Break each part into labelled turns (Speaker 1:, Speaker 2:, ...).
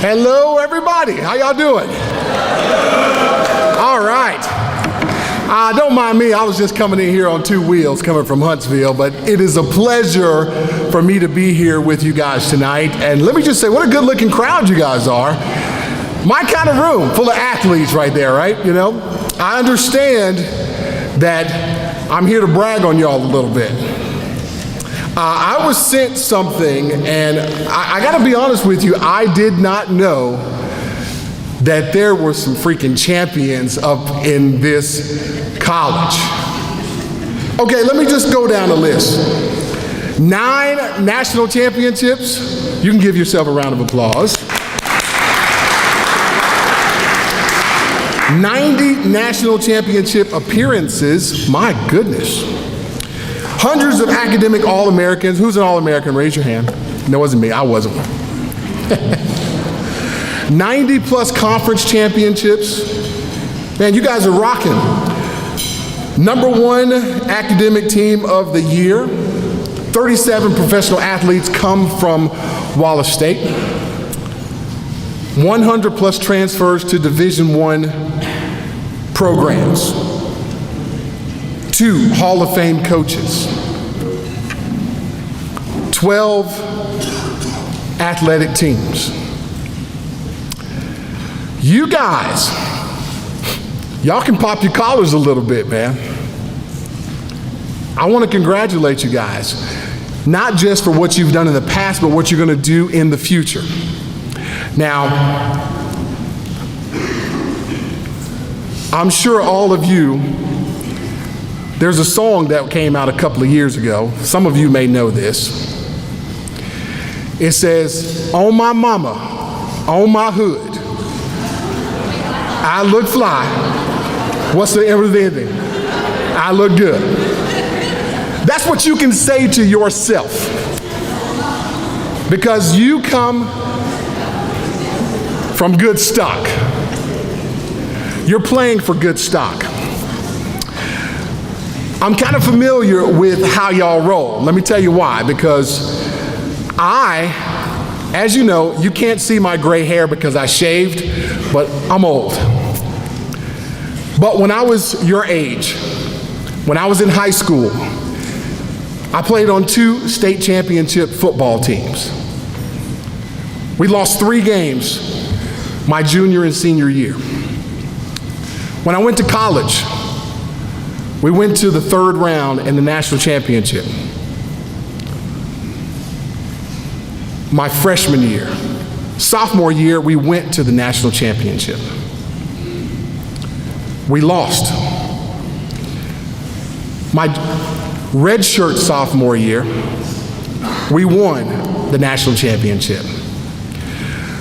Speaker 1: Hello, everybody. How y'all doing? All right. Don't mind me. I was just coming in here on two wheels, coming from Huntsville, but it is a pleasure for me to be here with you guys tonight. And let me just say, what a good-looking crowd you guys are. My kind of room, full of athletes right there, right? You know, I understand that I'm here to brag on y'all a little bit. I was sent something, and I got to be honest with you, I did not know that there were some freaking champions up in this college. Okay, let me just go down the list. 9 national championships. You can give yourself a round of applause. 90 national championship appearances. My goodness. Hundreds of academic All-Americans. Who's an All-American? Raise your hand. No, it wasn't me. I wasn't. 90 plus conference championships. Man, you guys are rocking. #1 academic team of the year. 37 professional athletes come from Wallace State. 100 plus transfers to Division I programs. 2 Hall of Fame coaches. 12 athletic teams. You guys, y'all can pop your collars a little bit, man. I want to congratulate you guys, not just for what you've done in the past, but what you're going to do in the future. Now, I'm sure all of you, there's a song that came out a couple of years ago. Some of you may know this. It says, "On my mama, on my hood, I look fly." What's the ending? I look good. That's what you can say to yourself, because you come from good stock. You're playing for good stock. I'm kind of familiar with how y'all roll. Let me tell you why. Because as you know, you can't see my gray hair because I shaved, but I'm old. But when I was your age, when I was in high school, I played on 2 state championship football teams. We lost 3 games my junior and senior year. When I went to college, we went to the 3rd round in the national championship. My freshman year. Sophomore year, we went to the national championship. We lost. My redshirt sophomore year, we won the national championship.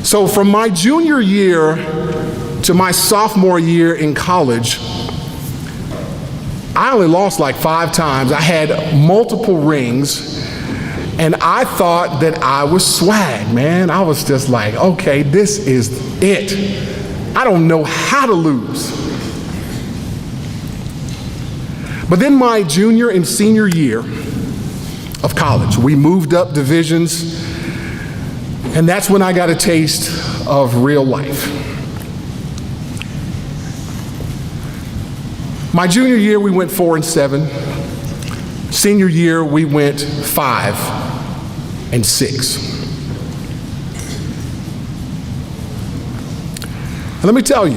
Speaker 1: So from my junior year to my sophomore year in college, I only lost like 5 times. I had multiple rings, and I thought that I was swag, man. I was just like, okay, this is it. I don't know how to lose. But then my junior and senior year of college, we moved up divisions, and that's when I got a taste of real life. My junior year, we went 4-7. Senior year, we went 5-6. And let me tell you,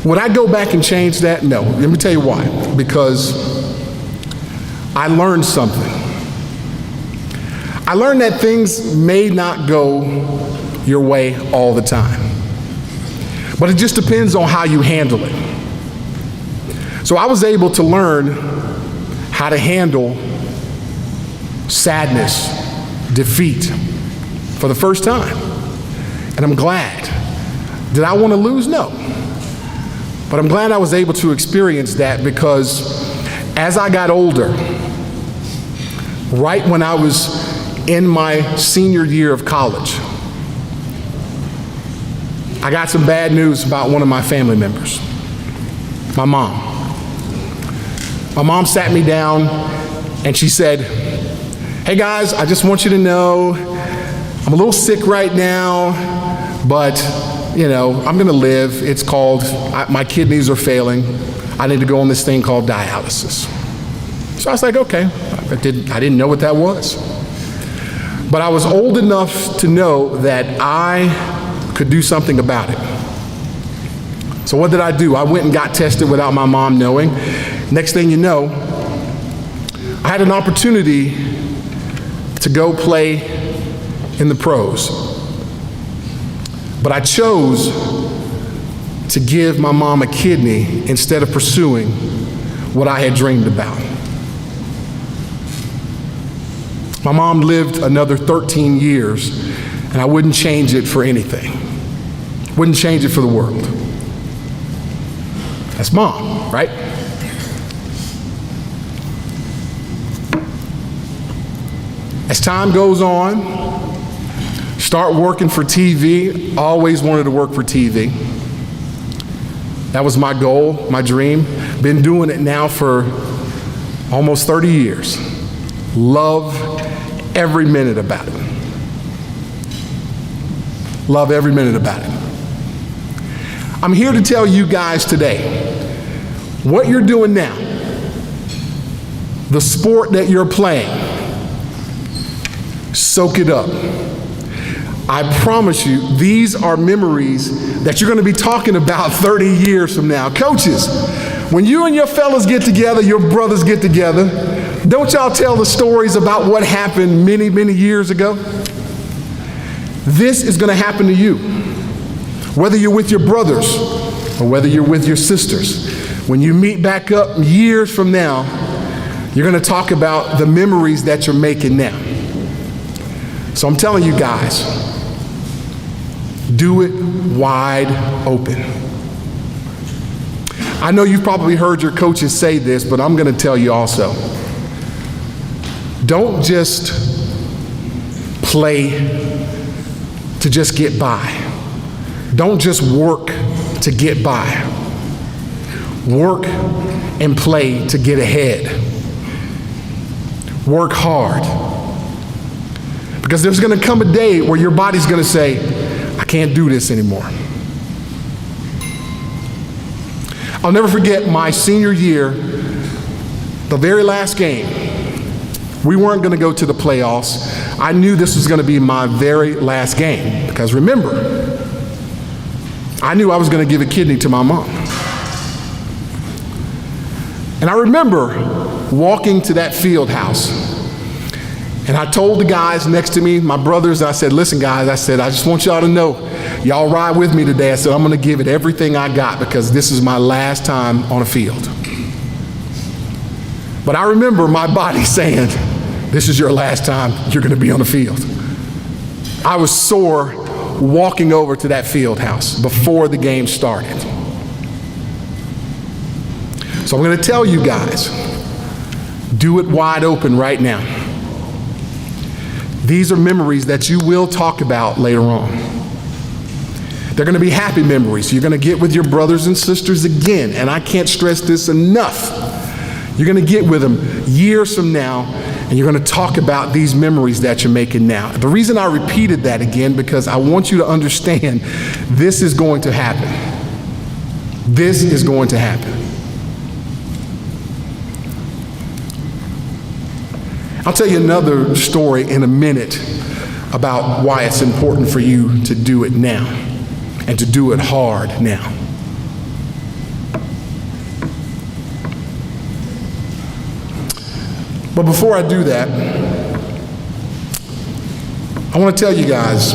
Speaker 1: would I go back and change that? No. Let me tell you why. Because I learned something. I learned that things may not go your way all the time. But it just depends on how you handle it. So I was able to learn how to handle sadness, defeat for the first time. And I'm glad. Did I want to lose? No. But I'm glad I was able to experience that, because as I got older, right when I was in my senior year of college, I got some bad news about one of my family members, my mom. My mom sat me down and she said, "Hey guys, I just want you to know I'm a little sick right now, but I'm gonna live. It's called, my kidneys are failing. I need to go on this thing called dialysis. So I was like, okay, I didn't know what that was. But I was old enough to know that I could do something about it. So what did I do? I went and got tested without my mom knowing. Next thing you know, I had an opportunity to go play in the pros. But I chose to give my mom a kidney instead of pursuing what I had dreamed about. My mom lived another 13 years, and I wouldn't change it for anything. Wouldn't change it for the world. That's mom, right? As time goes on, start working for TV. Always wanted to work for TV. That was my goal, my dream. Been doing it now for almost 30 years. Love every minute about it. Love every minute about it. I'm here to tell you guys today, what you're doing now, the sport that you're playing, soak it up. I promise you, these are memories that you're going to be talking about 30 years from now. Coaches, when you and your fellas get together, your brothers get together, don't y'all tell the stories about what happened many, many years ago? This is going to happen to you, whether you're with your brothers or whether you're with your sisters. When you meet back up years from now, you're going to talk about the memories that you're making now. So I'm telling you guys, do it wide open. I know you've probably heard your coaches say this, but I'm going to tell you also. Don't just play to just get by. Don't just work to get by. Work and play to get ahead. Work hard. Because there's going to come a day where your body's going to say, I can't do this anymore. I'll never forget my senior year, the very last game. We weren't going to go to the playoffs. I knew this was going to be my very last game because remember, I knew I was going to give a kidney to my mom. And I remember walking to that field house. And I told the guys next to me, my brothers, I said, listen guys, I said, I just want y'all to know, y'all ride with me today. I said, I'm going to give it everything I got because this is my last time on a field. But I remember my body saying, this is your last time you're going to be on the field. I was sore walking over to that field house before the game started. So I'm going to tell you guys, do it wide open right now. These are memories that you will talk about later on. They're going to be happy memories. You're going to get with your brothers and sisters again, and I can't stress this enough. You're going to get with them years from now, and you're going to talk about these memories that you're making now. The reason I repeated that again, because I want you to understand this is going to happen. This is going to happen. I'll tell you another story in a minute about why it's important for you to do it now and to do it hard now. But before I do that, I want to tell you guys,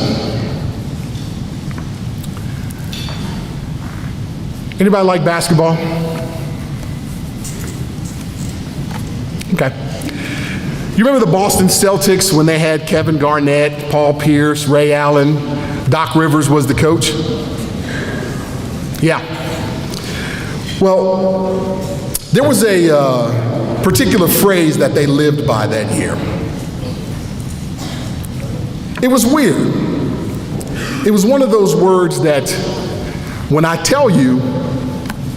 Speaker 1: anybody like basketball? Okay. You remember the Boston Celtics when they had Kevin Garnett, Paul Pierce, Ray Allen, Doc Rivers was the coach? Yeah. Well, there was a particular phrase that they lived by that year. It was weird. It was one of those words that when I tell you,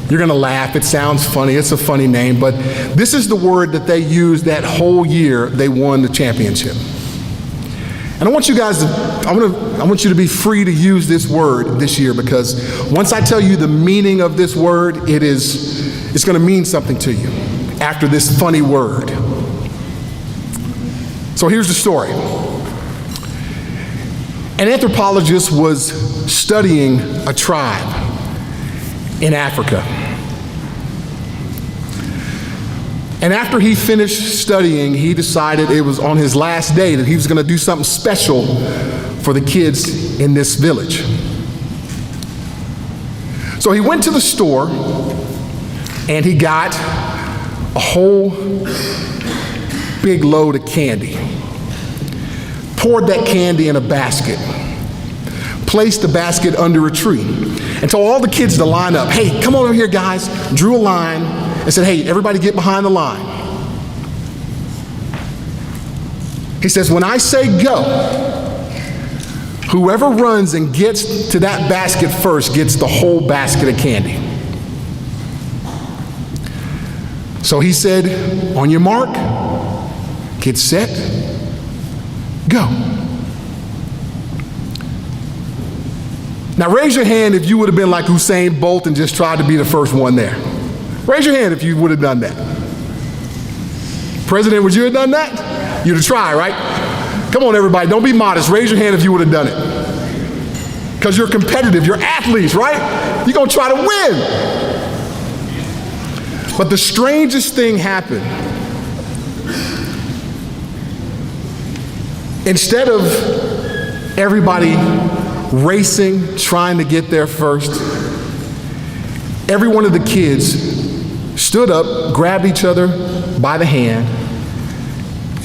Speaker 1: you're going to laugh. It sounds funny. It's a funny name, but this is the word that they used that whole year they won the championship. And I want you guys to, I want you to be free to use this word this year, because once I tell you the meaning of this word, it's going to mean something to you after this funny word. So here's the story. An anthropologist was studying a tribe in Africa. And after he finished studying, he decided it was on his last day that he was going to do something special for the kids in this village. So he went to the store and he got a whole big load of candy, poured that candy in a basket, placed the basket under a tree, and told all the kids to line up. Hey, come on over here, guys. Drew a line and said, hey, everybody get behind the line. He says, when I say go, whoever runs and gets to that basket first gets the whole basket of candy. So he said, on your mark, get set, go. Now raise your hand if you would have been like Usain Bolt and just tried to be the first one there. Raise your hand if you would have done that. President, would you have done that? You'd have tried, right? Come on, everybody, don't be modest. Raise your hand if you would have done it. Because you're competitive, you're athletes, right? You're gonna try to win. But the strangest thing happened. Instead of everybody racing, trying to get there first, every one of the kids stood up, grabbed each other by the hand,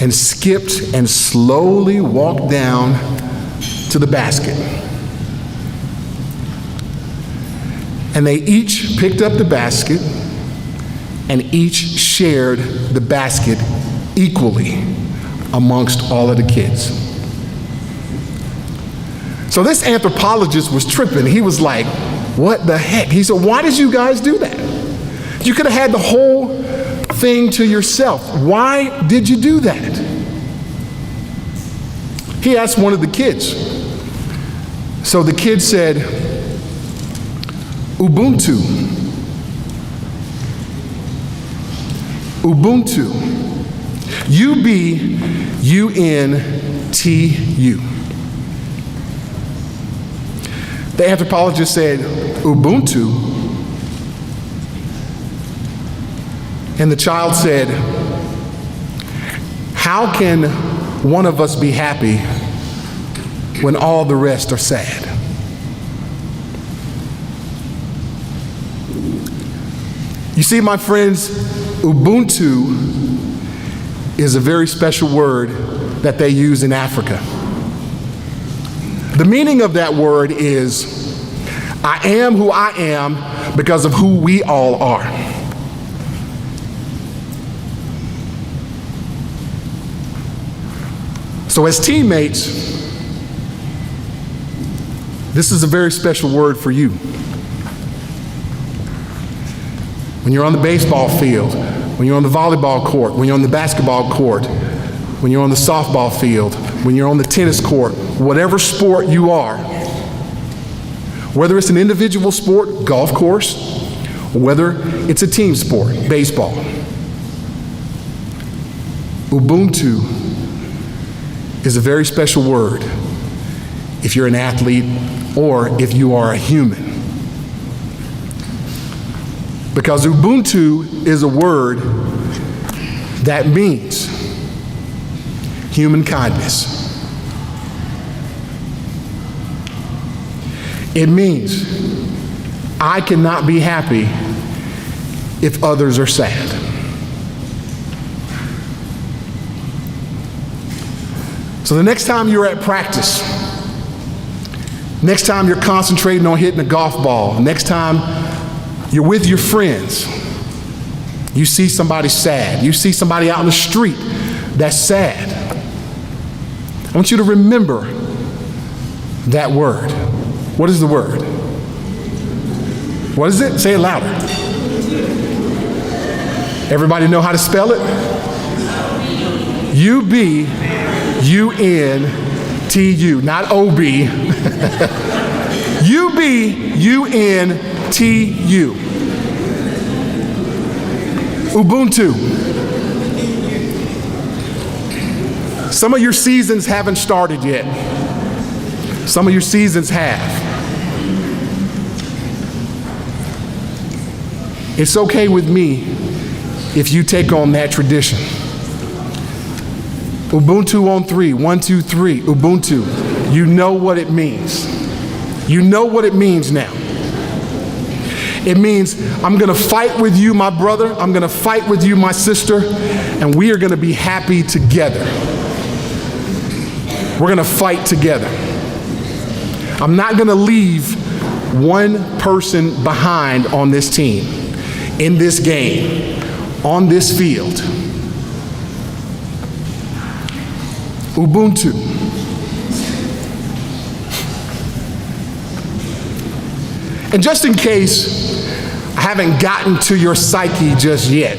Speaker 1: and skipped and slowly walked down to the basket. And they each picked up the basket and each shared the basket equally amongst all of the kids. So this anthropologist was tripping. He was like, what the heck? He said, why did you guys do that? You could have had the whole thing to yourself. Why did you do that? He asked one of the kids. So the kid said, Ubuntu. Ubuntu. U-B-U-N-T-U. The anthropologist said, Ubuntu. And the child said, how can one of us be happy when all the rest are sad? You see, my friends, Ubuntu is a very special word that they use in Africa. The meaning of that word is, I am who I am because of who we all are. So as teammates, this is a very special word for you. When you're on the baseball field, when you're on the volleyball court, when you're on the basketball court, when you're on the softball field, when you're on the tennis court, whatever sport you are, whether it's an individual sport, golf course, or whether it's a team sport, baseball, Ubuntu is a very special word if you're an athlete or if you are a human. Because Ubuntu is a word that means human kindness. It means I cannot be happy if others are sad. So the next time you're at practice, next time you're concentrating on hitting a golf ball, next time you're with your friends, you see somebody sad, you see somebody out in the street that's sad, I want you to remember that word. What is the word? What is it? Say it louder. Everybody know how to spell it? U-B-U-N-T-U. T-U, not O-B. U-B-U-N-T-U. Ubuntu. Some of your seasons haven't started yet. Some of your seasons have. It's okay with me if you take on that tradition. Ubuntu on 3, 1, 2, 3, Ubuntu. You know what it means. You know what it means now. It means I'm gonna fight with you, my brother. I'm gonna fight with you, my sister, and we are gonna be happy together. We're gonna fight together. I'm not gonna leave one person behind on this team, in this game, on this field. Ubuntu. And just in case I haven't gotten to your psyche just yet,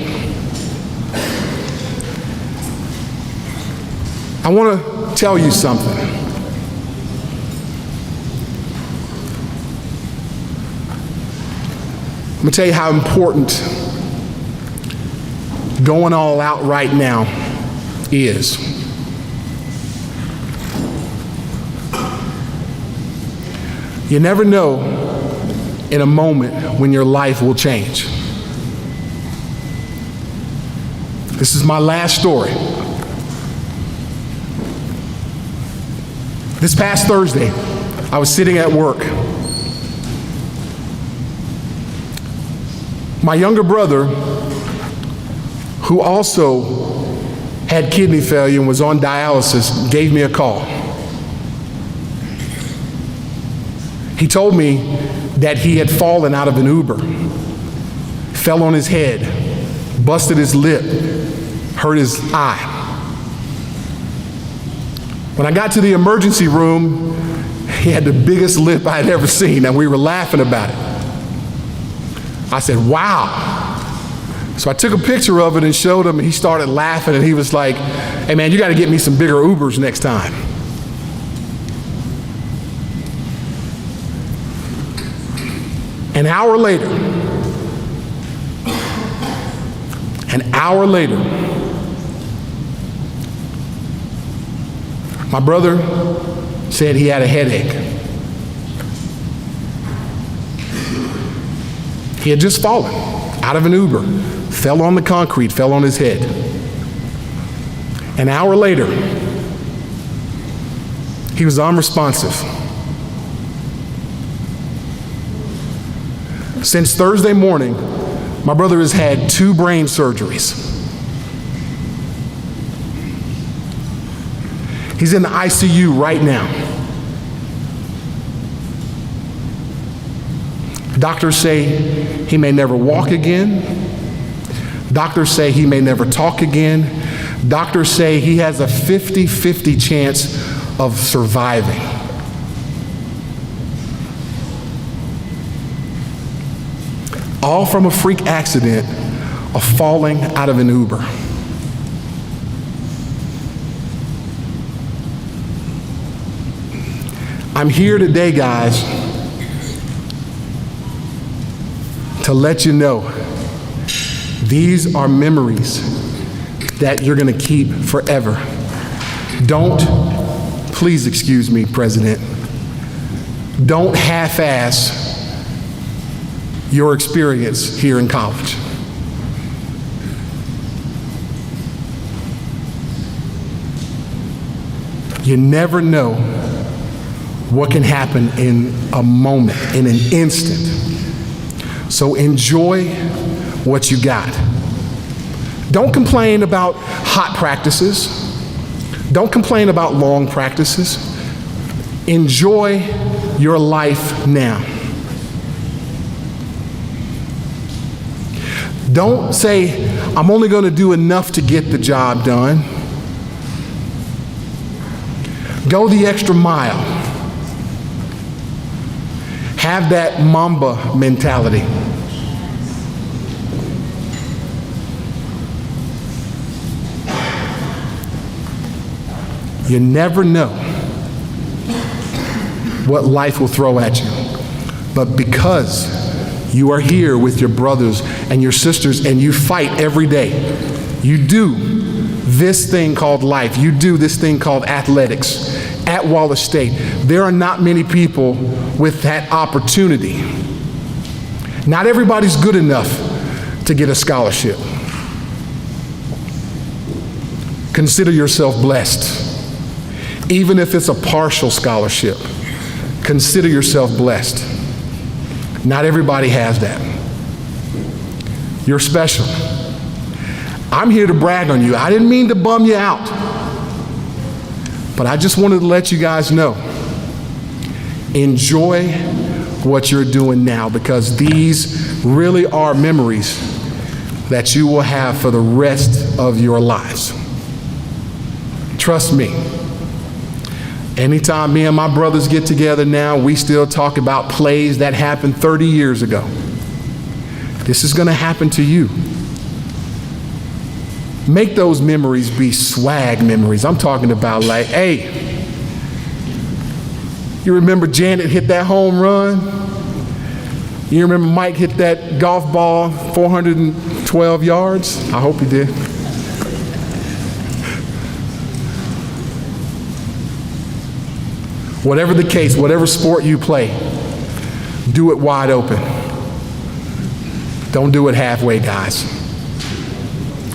Speaker 1: I want to tell you something. I'm going to tell you how important going all out right now is. You never know in a moment when your life will change. This is my last story. This past Thursday, I was sitting at work. My younger brother, who also had kidney failure and was on dialysis, gave me a call. He told me that he had fallen out of an Uber, fell on his head, busted his lip, hurt his eye. When I got to the emergency room, he had the biggest lip I had ever seen, and we were laughing about it. I said, wow. So I took a picture of it and showed him, and he started laughing, and he was like, hey man, you gotta get me some bigger Ubers next time. An hour later, my brother said he had a headache. He had just fallen out of an Uber, fell on the concrete, fell on his head. An hour later, he was unresponsive. Since Thursday morning, my brother has had 2 brain surgeries. He's in the ICU right now. Doctors say he may never walk again. Doctors say he may never talk again. Doctors say he has a 50-50 chance of surviving. All from a freak accident of falling out of an Uber. I'm here today, guys, to let you know these are memories that you're going to keep forever. Don't, please excuse me, President, don't half-ass your experience here in college. You never know what can happen in a moment, in an instant. So enjoy what you got. Don't complain about hot practices. Don't complain about long practices. Enjoy your life now. Don't say, I'm only going to do enough to get the job done. Go the extra mile. Have that Mamba mentality. You never know what life will throw at you. But because you are here with your brothers and your sisters and you fight every day, you do this thing called life, you do this thing called athletics at Wallace State. There are not many people with that opportunity. Not everybody's good enough to get a scholarship. Consider yourself blessed. Even if it's a partial scholarship, consider yourself blessed. Not everybody has that. You're special. I'm here to brag on you. I didn't mean to bum you out, but I just wanted to let you guys know, enjoy what you're doing now, because these really are memories that you will have for the rest of your lives. Trust me. Anytime me and my brothers get together now, we still talk about plays that happened 30 years ago. This is going to happen to you. Make those memories be swag memories. I'm talking about like, hey, you remember Janet hit that home run? You remember Mike hit that golf ball 412 yards? I hope he did. Whatever the case, whatever sport you play, do it wide open. Don't do it halfway, guys.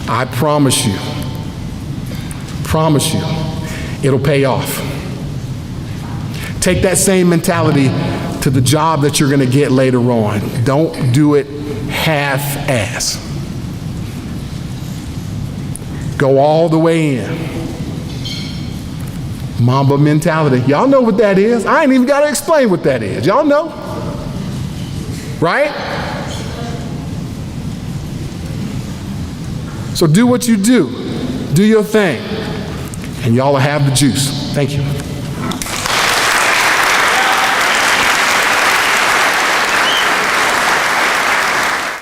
Speaker 1: I promise you, it'll pay off. Take that same mentality to the job that you're going to get later on. Don't do it half-ass. Go all the way in. Mamba mentality. Y'all know what that is. I ain't even got to explain what that is. Y'all know. Right? So do what you do. Do your thing. And y'all will have the juice. Thank you.